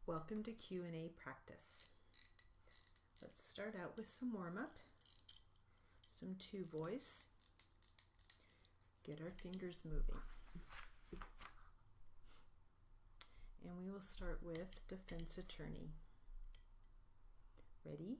Welcome to Q&A practice. Let's start out with some warm-up, some two voice. Get our fingers moving. And we will start with defense attorney. Ready?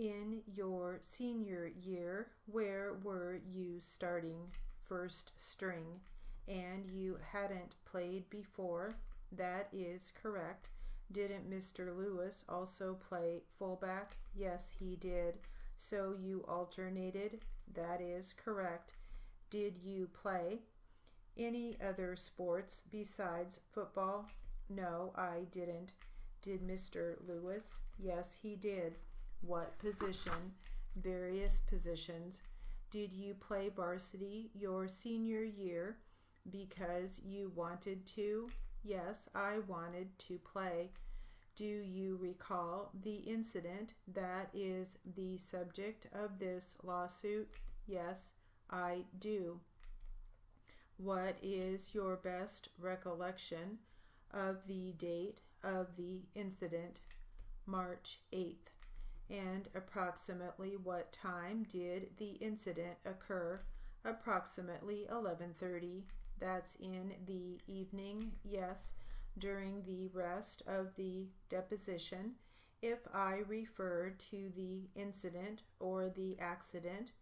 In your senior year, where were you starting first string and you hadn't played before? That is correct. Didn't Mr. Lewis also play fullback? Yes, he did. So you alternated? That is correct. Did you play any other sports besides football? No, I didn't. Did Mr. Lewis? Yes, he did. What position? Various positions. Did you play varsity your senior year because you wanted to? Yes, I wanted to play. Do you recall the incident that is the subject of this lawsuit? Yes, I do. What is your best recollection of the date of the incident? March 8th. And approximately what time did the incident occur? Approximately 11:30. That's in the evening. Yes. During the rest of the deposition, if I refer to the incident or the accident,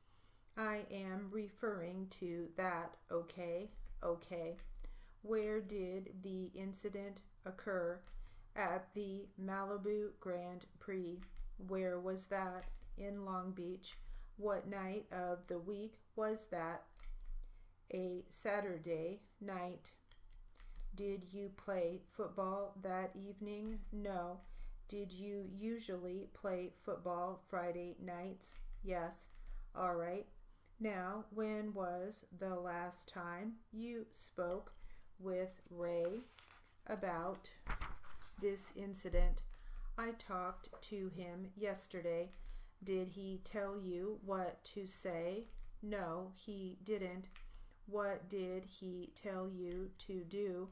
I am referring to that. Okay? Okay. Where did the incident occur? At the Malibu Grand Prix. Where was that? In Long Beach. What night of the week was that? A Saturday night. Did you play football that evening? No. Did you usually play football Friday nights? Yes. All right. Now, when was the last time you spoke with Ray about this incident? I talked to him yesterday. Did he tell you what to say? No, he didn't. What did he tell you to do?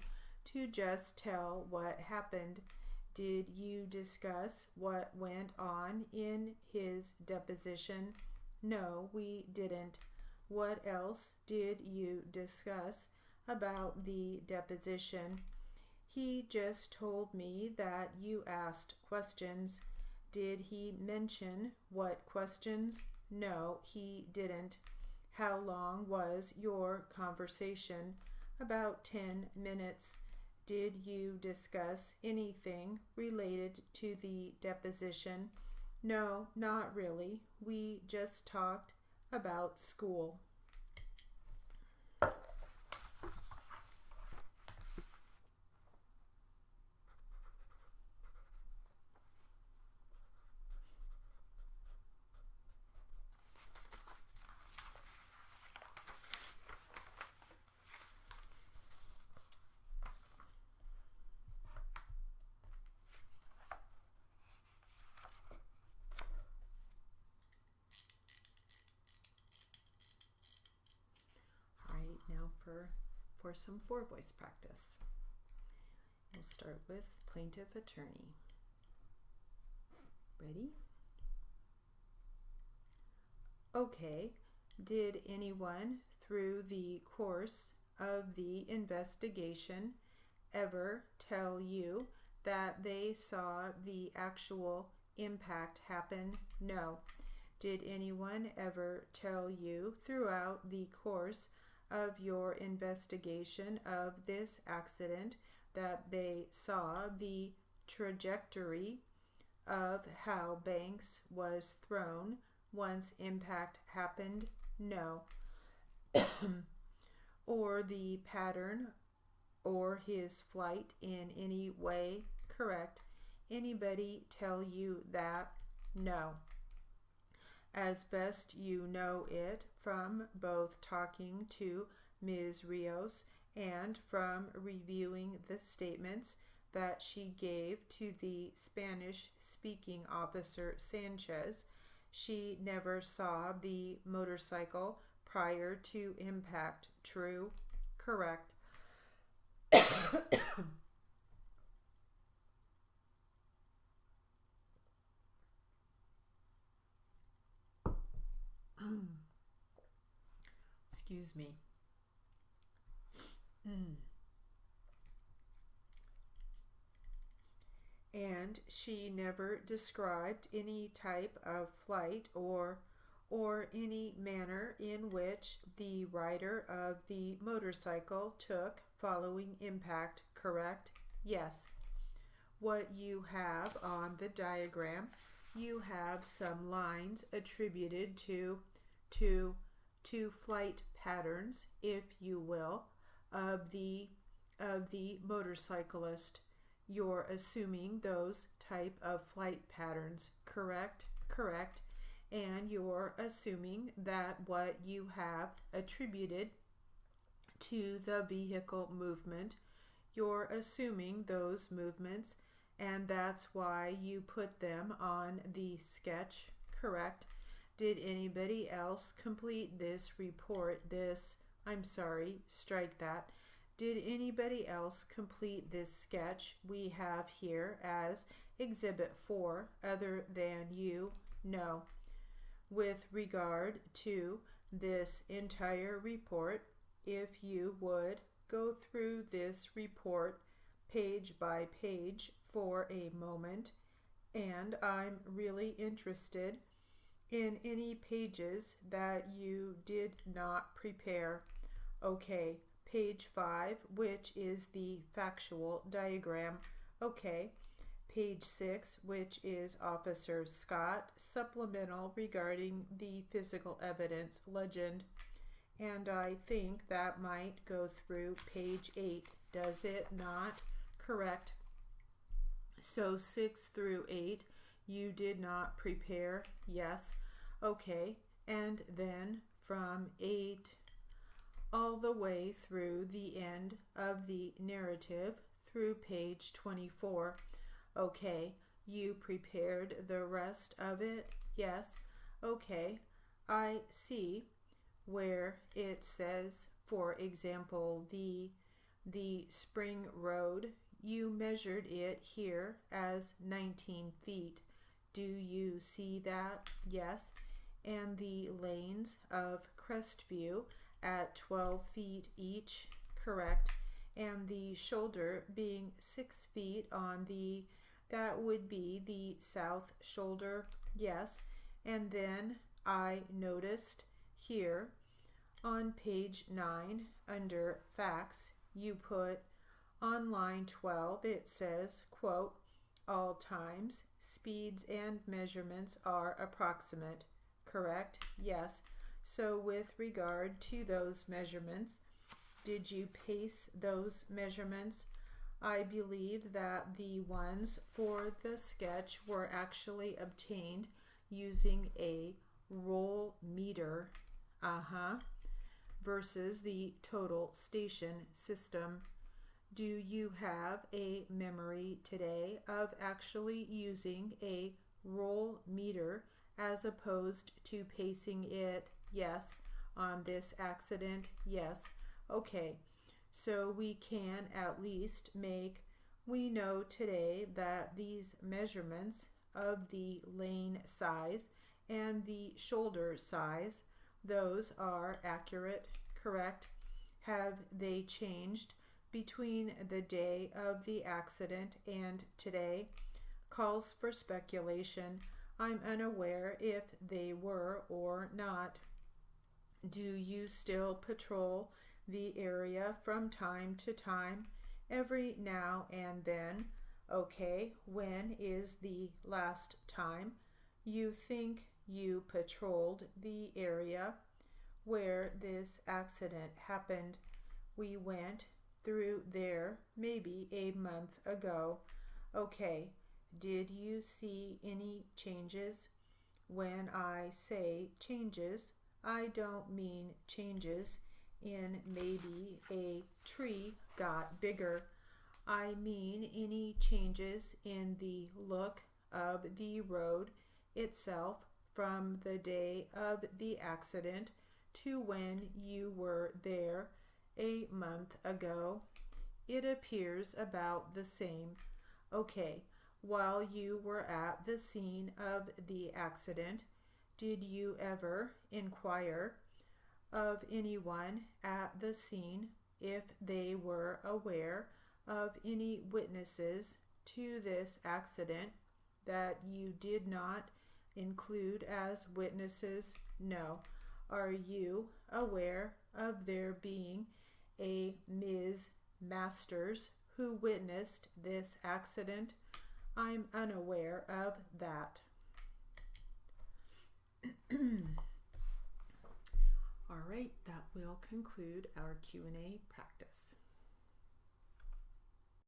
To just tell what happened. Did you discuss what went on in his deposition? No, we didn't. What else did you discuss about the deposition? He just told me that you asked questions. Did he mention what questions? No, he didn't. How long was your conversation? About 10 minutes. Did you discuss anything related to the deposition? No, not really. We just talked about school. Now for some four voice practice. We'll start with plaintiff attorney. Ready? Okay. Did anyone through the course of the investigation ever tell you that they saw the actual impact happen? No. Did anyone ever tell you throughout the course of your investigation of this accident that they saw the trajectory of how Banks was thrown once impact happened? No. Or the pattern or his flight in any way? Correct. Anybody tell you that? No. As best you know it from both talking to Ms. Rios and from reviewing the statements that she gave to the Spanish-speaking officer Sanchez, she never saw the motorcycle prior to impact. True? Correct. Excuse me. And she never described any type of flight or any manner in which the rider of the motorcycle took following impact, correct? Yes. What you have on the diagram, you have some lines attributed to flight patterns, if you will, of the motorcyclist. You're assuming those type of flight patterns, correct? Correct. And you're assuming that what you have attributed to the vehicle movement, you're assuming those movements, and that's why you put them on the sketch, correct? Did anybody else complete this report? Strike that. Did anybody else complete this sketch we have here as Exhibit 4 other than you? No. With regard to this entire report, if you would go through this report page by page for a moment, and I'm really interested in any pages that you did not prepare. Okay, page 5, which is the factual diagram. Okay, page 6, which is Officer Scott, supplemental regarding the physical evidence legend. And I think that might go through page 8, does it not? Correct. So 6 through 8, you did not prepare? Yes. Okay, and then from 8 all the way through the end of the narrative through page 24. Okay, you prepared the rest of it? Yes. Okay, I see where it says, for example, the Spring Road, you measured it here as 19 feet. Do you see that? Yes. And the lanes of Crestview at 12 feet each, correct? And the shoulder being 6 feet on that would be the south shoulder, yes. And then I noticed here on page 9 under facts, you put on line 12, it says, quote, all times, speeds and measurements are approximate, correct? Yes. So with regard to those measurements, did you pace those measurements? I believe that the ones for the sketch were actually obtained using a roll meter, versus the total station system. Do you have a memory today of actually using a roll meter as opposed to pacing it? Yes. On this accident? Yes. Okay. So we can at least we know today that these measurements of the lane size and the shoulder size, those are accurate, correct? Have they changed between the day of the accident and today? Calls for speculation. I'm unaware if they were or not. Do you still patrol the area from time to time? Every now and then. Okay, when is the last time you think you patrolled the area where this accident happened? We went through there maybe a month ago. Okay, did you see any changes? When I say changes, I don't mean changes in maybe a tree got bigger. I mean any changes in the look of the road itself from the day of the accident to when you were there a month ago. It appears about the same. Okay, while you were at the scene of the accident, did you ever inquire of anyone at the scene if they were aware of any witnesses to this accident that you did not include as witnesses? No. Are you aware of there being a Ms. Masters who witnessed this accident? I'm unaware of that. All right, that will conclude our Q&A practice.